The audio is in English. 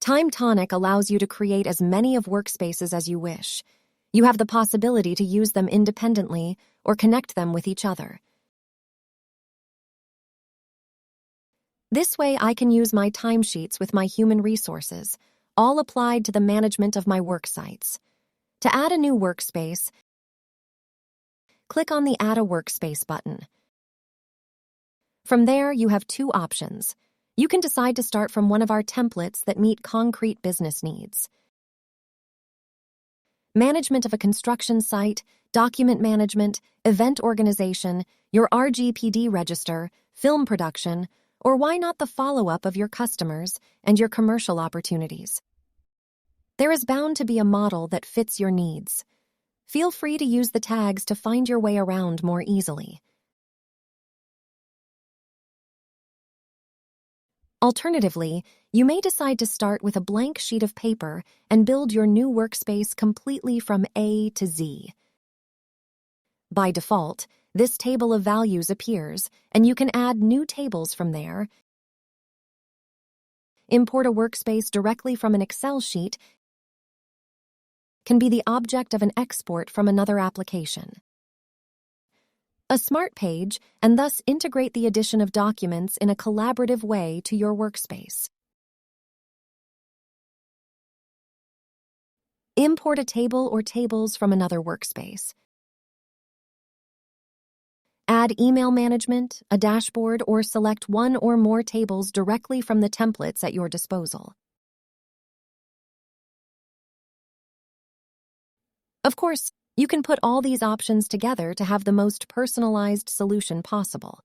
TimeTonic allows you to create as many of Workspaces as you wish. You have the possibility to use them independently or connect them with each other. This way, I can use my timesheets with my human resources, all applied to the management of my work sites. To add a new workspace, click on the Add a Workspace button. From there, you have two options. You can decide to start from one of our templates that meet concrete business needs. Management of a construction site, document management, event organization, your RGPD register, film production, or why not the follow-up of your customers and your commercial opportunities. There is bound to be a model that fits your needs. Feel free to use the tags to find your way around more easily. Alternatively, you may decide to start with a blank sheet of paper and build your new workspace completely from A to Z. By default, this table of values appears, and you can add new tables from there. Import a workspace directly from an Excel sheet can be the object of an export from another application. A smart page, and thus integrate the addition of documents in a collaborative way to your workspace. Import a table or tables from another workspace. Add email management, a dashboard, or select one or more tables directly from the templates at your disposal. Of course, you can put all these options together to have the most personalized solution possible.